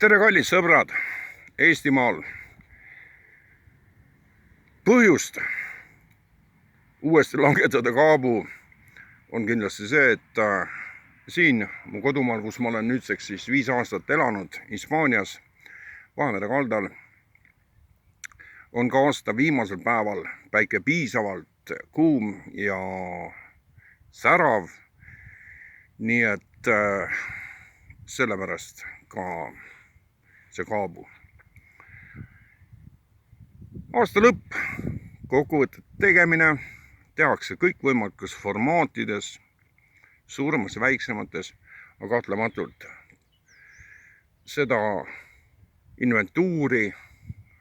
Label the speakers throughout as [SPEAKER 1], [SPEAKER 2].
[SPEAKER 1] Tere, kallid sõbrad Eestimaal! Põhjust uuesti langetada kaabu on kindlasti see, et siin mu kodumaal, kus ma olen nüüdseks 5 aastat elanud, Hispaanias, Vahemere kaldal, on ka aasta viimasel päeval päike piisavalt kuum ja särav, nii et sellepärast ka see kaabu. Aasta lõpp, kokkuvõtete tegemine tehakse kõikvõimalikes formaatides, suuremas ja väiksemates, aga kahtlematult seda inventuuri,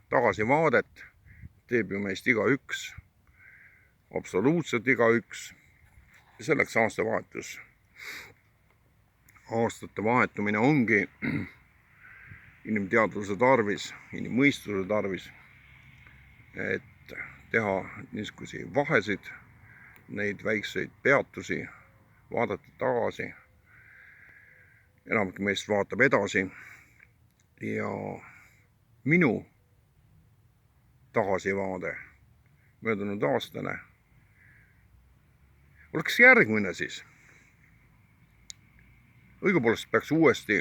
[SPEAKER 1] tagasivaadet teeb ju meist igaüks, absoluutselt igaüks. Selleks aastavahetus, aastate vahetumine ongi inimteadvuse tarvis, inimmõistuse tarvis, et teha niisuguseid vahesid, neid väikseid peatusi, vaadata tagasi. Enamik meist vaatab edasi ja minu tagasivaade möödunud aastane oleks järgmine siis. Õigupoolest peaks uuesti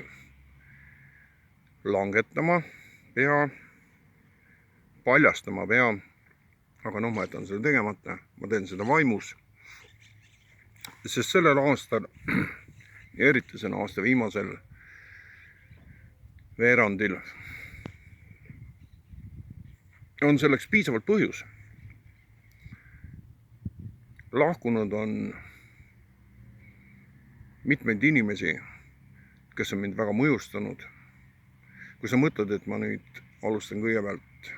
[SPEAKER 1] langetama pea, paljastama pea, aga ma jätan seda tegemata, ma teen seda vaimus, sest sellel aastal ja eriti selle aasta viimasel veerandil on selleks piisavalt põhjus. Lahkunud on mitmeid inimesi, kes on mind väga mõjustanud. Kui sa mõtled, et ma nüüd alustan kõigepealt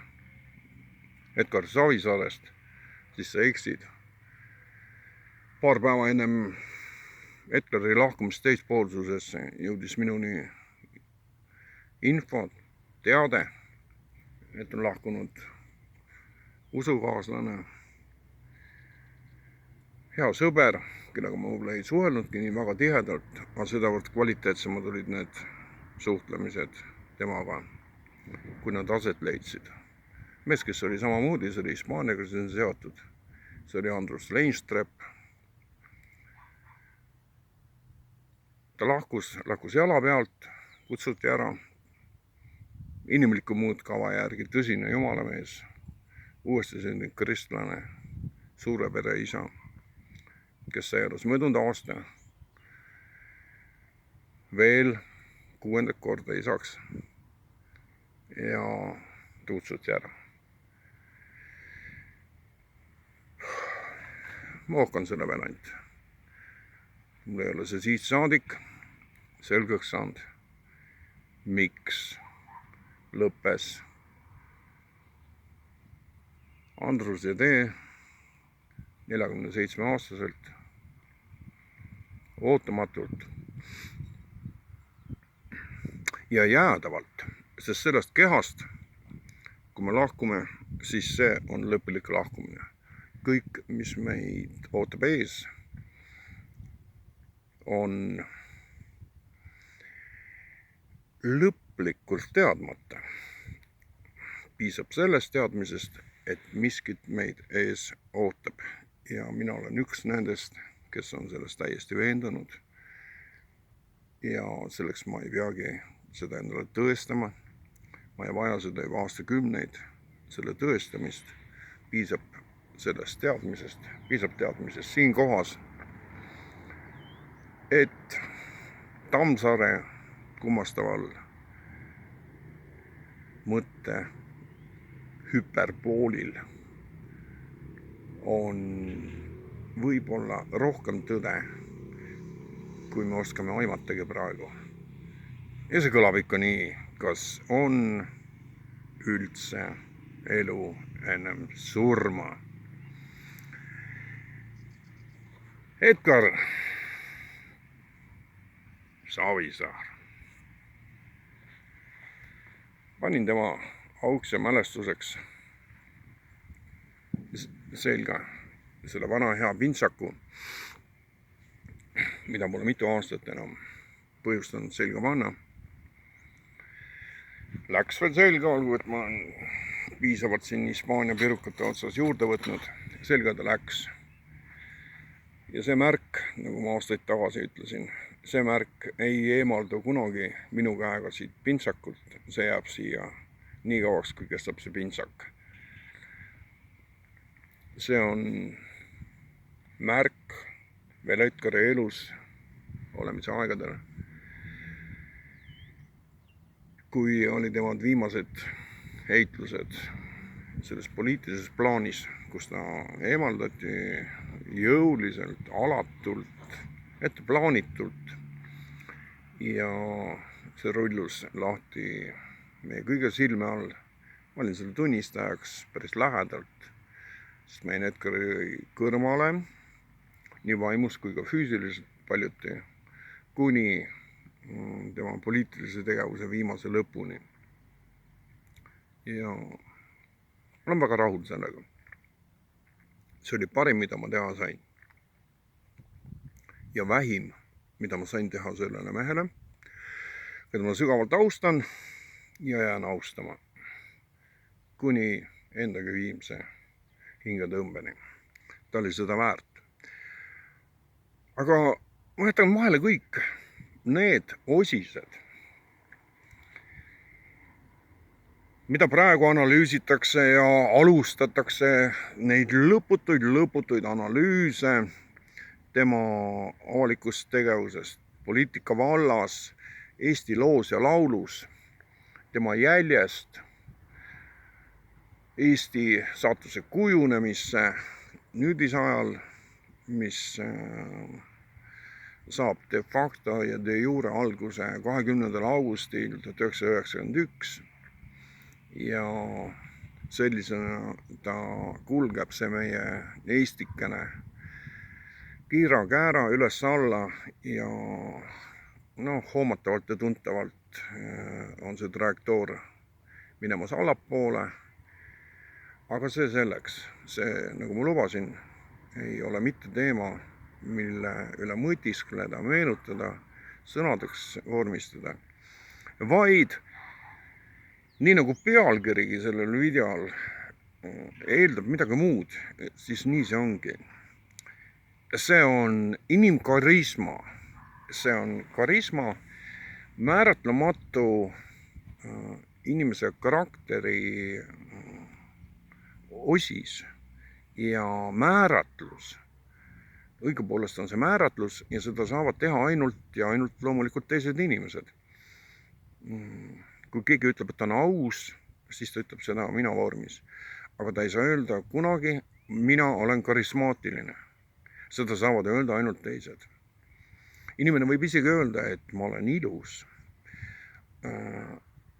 [SPEAKER 1] Edgar Savisaarest, siis sa eksid. Paar päeva ennem Edgari lahkumist teispoolsusesse jõudis minuni info, teade, et on lahkunud usukaaslane, hea sõber, kellega ma võib-olla ei suhelnudki nii väga tihedalt, aga sedavõrd kvaliteetsemad olid need suhtlemised temaga, kui nad aset leidsid. Mees, kes oli samamoodi, see oli Hispaaniaga seotud, see oli Andrus Leinstrep. Ta lahkus jala pealt, kutsuti ära, inimliku muudkava järgi tõsine jumalamees, uuesti sündinud kristlane, suure pere isa, kes säilas möödunud aasta veel 6. korda isaks ja kutsuti ära. Ma ohkan selle peale ainult. Mul ei ole see siit saadik selgeks saanud, miks lõppes Andruse tee 47-aastaselt ootamatult ja jäädavalt, sest sellest kehast, kui me lahkume, siis see on lõplik lahkumine. Kõik, mis meid ootab ees, on lõplikult teadmata. Piisab sellest teadmisest, et miskit meid ees ootab ja mina olen üks nendest, kes on sellest täiesti veendunud ja selleks ma ei peagi seda endale tõestama. Ma ei vaja seda juba aastakümneid, selle tõestamist, piisab sellest teadmisest siin kohas, et Tammsaare kummastaval mõtte hüperboolil on võib-olla rohkem tõde, kui me oskame aimatagi praegu. Ja see kõlab ikka nii, kas on üldse elu ennem surma. Edgar Savisaar. Panin tema auks ja mälestuseks selga selle vana hea pintsaku, mida pole mitu aastat enam põhjustanud selga panna. läks veel selga, olgu, et ma olen piisavalt siin Hispaania pirukate otsas juurde võtnud, selga ta läks. Ja see märk, nagu ma aastaid tagasi ütlesin, see märk ei eemaldu kunagi minu käega siit pintsakult, see jääb siia nii kauaks, kui kestab see pintsak. See on märk veel Edgari elus olemise aegadel, kui oli temad viimased heitlused selles poliitilises plaanis, kus ta eemaldati jõuliselt, alatult, etteplaanitult ja see rullus lahti meie kõige silme all. Ma olin selle tunnistajaks päris lähedalt, sest ma jäin Edgari kõrvale nii vaimus kui ka füüsiliselt paljuti, kuni tema poliitilise tegevuse viimase lõpuni. Ja ma olen väga rahul sellega. See oli parim, mida ma teha sain. Ja vähim, mida ma sain teha sellele mehele, keda ma sügavalt austan ja jään austama kuni endaga viimse hingetõmbeni. Ta oli seda väärt. Aga ma jätan vahele kõik need osised, mida praegu analüüsitakse ja alustatakse neid lõputuid analüüse tema avalikust tegevusest, poliitika vallas, Eesti loos ja laulus, tema jäljest Eesti saatuse kujunemisse nüüdisajal, mis saab de facto ja de jure alguse 20. augustil 1991 ja sellisena ta kulgeb see meie eestikene kiira-käära üles-alla ja hoomatavalt ja tuntavalt on see trajektoor minemas allapoole. Aga see selleks, see, nagu ma lubasin, ei ole mitte teema, mille üle mõtiskleda, meenutada, sõnadeks vormistada, vaid nii nagu pealkirigi sellel videol eeldab midagi muud, siis nii see ongi. See on inimkarisma, see on karisma määratlematu inimese karakteri osis ja määratlus. Õigupoolest on see määratlus ja seda saavad teha ainult ja ainult loomulikult teised inimesed. Kui keegi ütleb, et ta on aus, siis ta ütleb seda mina vormis. Aga ta ei saa öelda kunagi, mina olen karismaatiline. Seda saavad öelda ainult teised. Inimene võib isegi öelda, et ma olen ilus.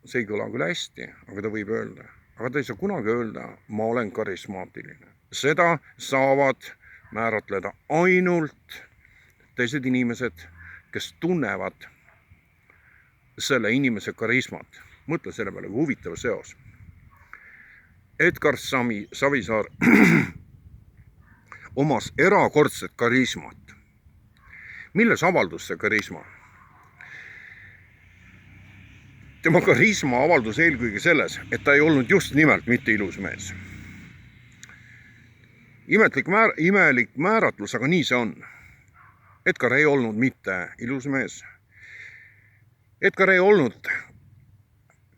[SPEAKER 1] See ei kõla küll hästi, aga ta võib öelda. Aga ta ei saa kunagi öelda, ma olen karismaatiline. Seda saavad määratleda ainult teised inimesed, kes tunnevad selle inimese karismat. Mõtle selle peale, kui huvitav seos. Edgar Savisaar omas erakordset karismat. Milles avaldus see karisma? Tema karisma avaldus eelkõige selles, et ta ei olnud just nimelt mitte ilus mees. Imelik määratlus, aga nii see on. Edgar ei olnud mitte ilus mees. Edgar ei olnud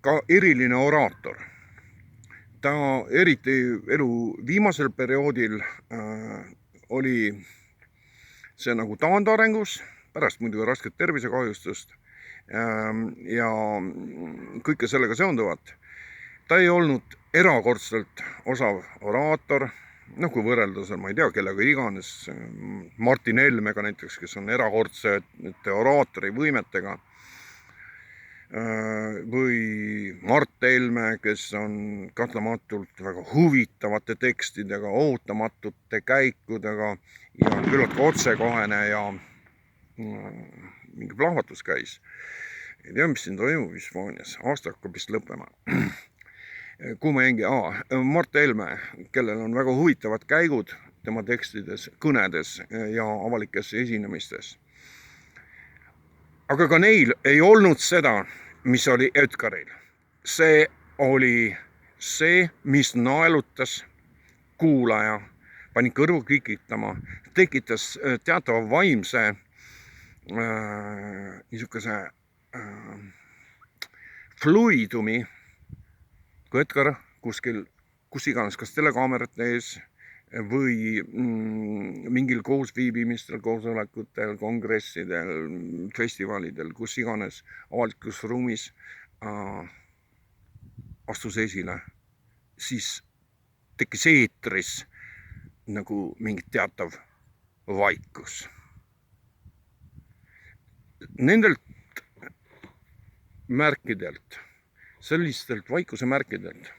[SPEAKER 1] ka eriline oraator. Ta eriti elu viimasel perioodil oli see nagu taandarengus, pärast muidugi rasket tervisekahjustust ja kõike sellega seonduvat. Ta ei olnud erakordselt osav oraator, kui võrrelda seal, ma ei tea, kellega iganes, Martin Helmega näiteks, kes on erakordsete oraatori võimetega, või Mart Helme, kes on kahtlematult väga huvitavate tekstidega, ootamatute käikudega ja küllalt otsekohene ja mingi plahvatus käis. Ei tea, mis siin toimub Hispaanias, aasta hakkab vist lõppema. Kuhu ma jäingi? Mart Helme, kellel on väga huvitavad käigud tema tekstides, kõnedes ja avalikes esinemistes. Aga ka neil ei olnud seda, mis oli Edgaril. see oli see, mis naelutas kuulaja, pani kõrvu kikitama, tekitas teatava vaimse niisuguse fluidumi, kui Edgar kuskil, kus iganes, kas telekaamerate ees või mingil koosviibimistel, koosolekutel, kongressidel, festivalidel, kus iganes avalikus ruumis astus esile, siis tekkis eetris nagu mingi teatav vaikus. Nendelt märkidelt, sellistelt vaikuse märkidelt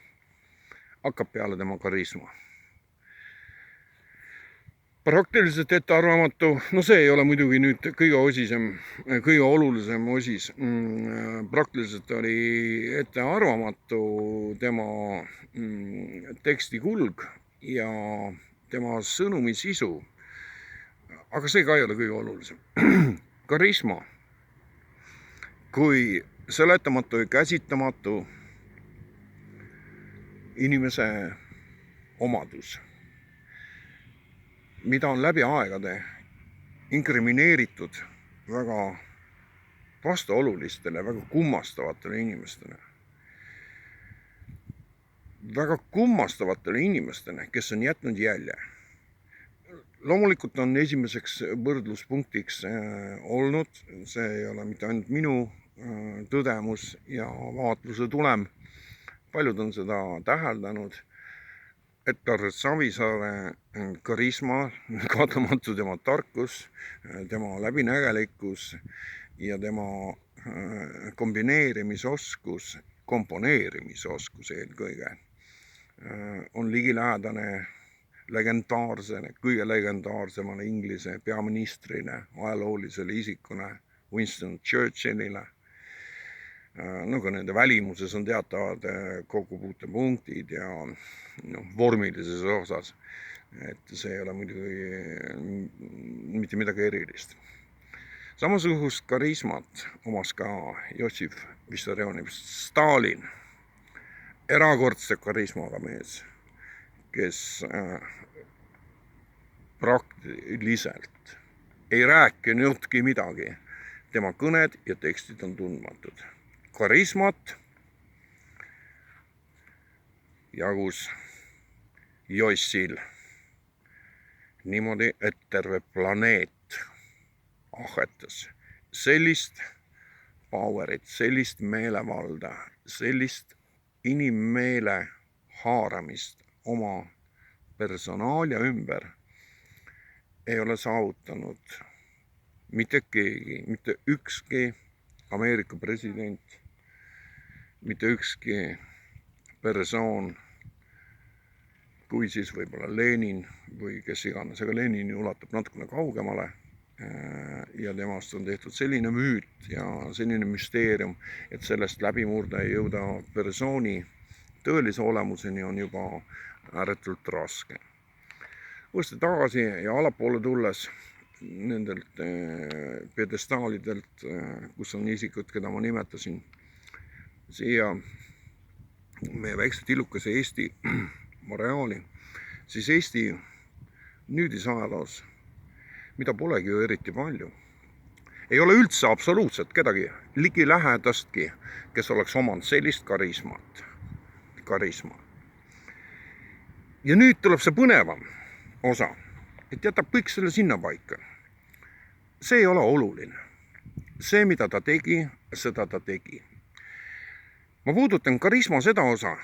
[SPEAKER 1] hakkab peale tema karisma. Praktiliselt ettearvamatu, no see ei ole muidugi nüüd kõige olulisem osis. Praktiliselt oli ettearvamatu tema teksti kulg ja tema sõnumi sisu. Aga see ka ei ole kõige olulisem. Karisma kui seletamatu ja käsitamatu inimese omadus, mida on läbi aegade inkrimineeritud väga vastuolulistele, väga kummastavatele inimestele. Väga kummastavatele inimestele, kes on jätnud jälje. Loomulikult on esimeseks võrdluspunktiks olnud, see ei ole mitte ainult minu tõdemus ja vaatluse tulem, paljud on seda täheldanud, Edgar Savisaare karisma, kahtlemata tema tarkus, tema läbinägelikkus ja tema kombineerimisoskus, komponeerimisoskus eelkõige on ligilähedane kõige legendaarsemale Inglise peaministrile, ajaloolisele isikule Winston Churchillile. Ka nende välimuses on teatavad kokkupuutepunktid ja vormilises osas, et see ei ole muidugi mitte midagi erilist. Samasugust karismat omas ka Jossif Vissarionovitš Stalin, erakordse karismaga mees, kes praktiliselt ei rääkinudki midagi. Tema kõned ja tekstid on tundmatud. Karismat jagus Jossil niimoodi, et terve planeet ahhetas sellist powerit, sellist meelevalda, sellist inimmeele haaramist oma personaalia ümber ei ole saavutanud mitte keegi, mitte ükski Ameerika president, mitte ükski persoon, kui siis võib-olla Lenin või kes iganes, aga Lenin ulatub natukene kaugemale ja temast on tehtud selline müüt ja selline müsteerium, et sellest läbimurde ei jõuda persooni tõelise olemuseni on juba ääretult raske. Uuesti tagasi ja alapoole tulles nendelt pjedestaalidelt, kus on isikud, keda ma nimetasin, siia meie väikse tillukese Eesti mareaali, siis Eesti nüüdisajaloos, mida polegi ju eriti palju, ei ole üldse absoluutselt kedagi ligilähedastki, kes oleks omanud sellist karisma. Ja nüüd tuleb see põnevam osa, et jätab kõik selle sinna paika. See ei ole oluline. See, mida ta tegi, seda ta tegi. Ma puudutan karisma seda osa,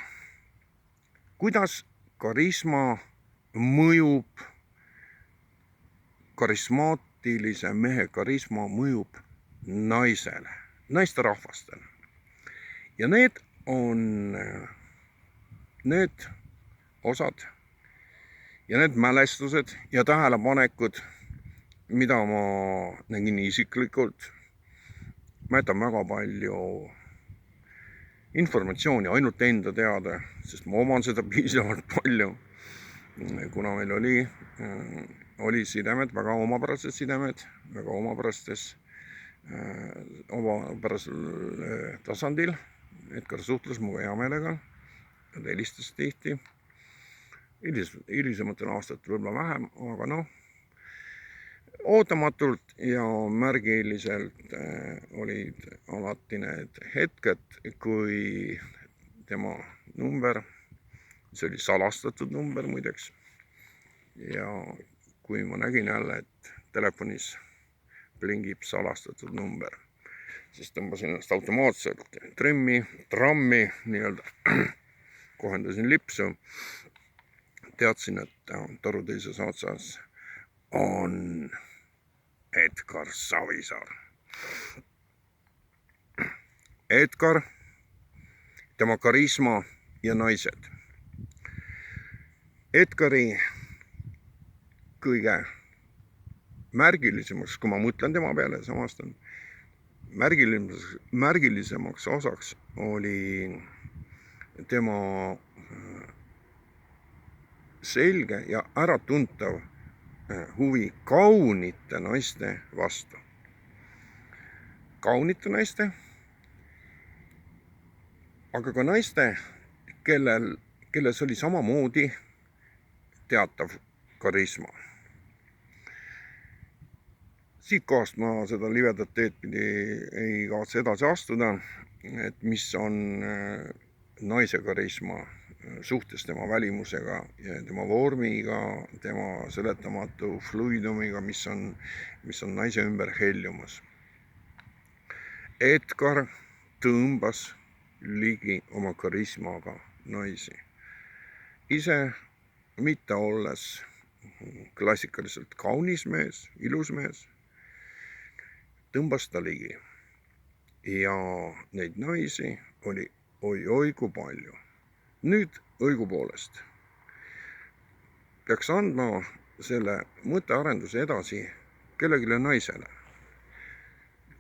[SPEAKER 1] kuidas karisma mõjub, karismaatilise mehe karisma mõjub naisele, naisterahvastele. Ja need on need osad ja need mälestused ja tähelepanekud, mida ma nägin isiklikult. Ma jätan väga palju informatsiooni ainult enda teada, sest ma oman seda piisavalt palju, kuna meil oli sidemed, väga omapärased sidemed, väga omapärasel tasandil Edgar suhtles minuga hea meelega, ta helistas tihti, hilisematel aastatel võib-olla vähem, aga noh, ootamatult ja märgiliselt olid alati need hetked, kui tema number, see oli salastatud number muideks, ja kui ma nägin jälle, et telefonis plingib salastatud number, siis tõmbasin ennast automaatselt trammi nii-öelda, kohendasin lipsu, teadsin, et toru teises otsas on Edgar Savisaar. Edgar, tema karisma ja naised. Edgari kõige märgilisemaks, kui ma mõtlen tema peale, samas on märgilisemaks osaks oli tema selge ja äratuntav huvi kaunite naiste vastu. Kaunite naiste, aga ka naiste, kelles oli samamoodi teatav karisma. Siit kohast ma seda livedat teed pidi ei kavatse edasi astuda, et mis on naise karisma suhtes tema välimusega ja tema vormiga, tema seletamatu fluidumiga, mis on naise ümber heljumas. Edgar tõmbas ligi oma karismaga naisi. Ise mitte olles klassikaliselt kaunis mees, ilus mees, tõmbas ta ligi. Ja neid naisi oli oi kui palju. Nüüd õigupoolest peaks andma selle mõttearenduse edasi kellegile naisele,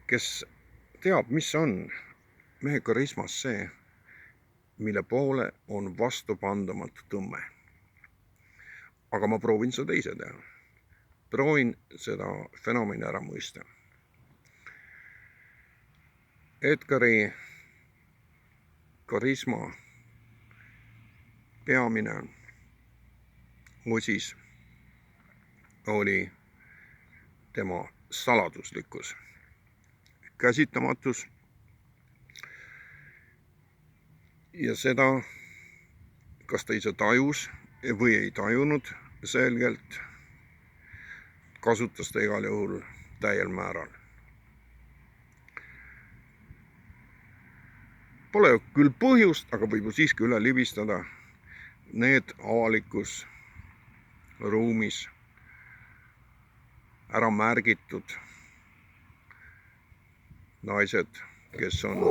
[SPEAKER 1] kes teab, mis on mehe karismas see, mille poole on vastupandamatu tõmme. Aga ma proovin seda ise teha. Proovin seda fenomeni ära mõista. Edgari karisma peamine osis oli tema saladuslikkus, käsitamatus ja seda, kas ta ise tajus või ei tajunud selgelt, kasutas ta igal juhul täiel määral. Pole küll põhjust, aga võib ju siiski üle libistada need avalikus ruumis ära märgitud naised, kes on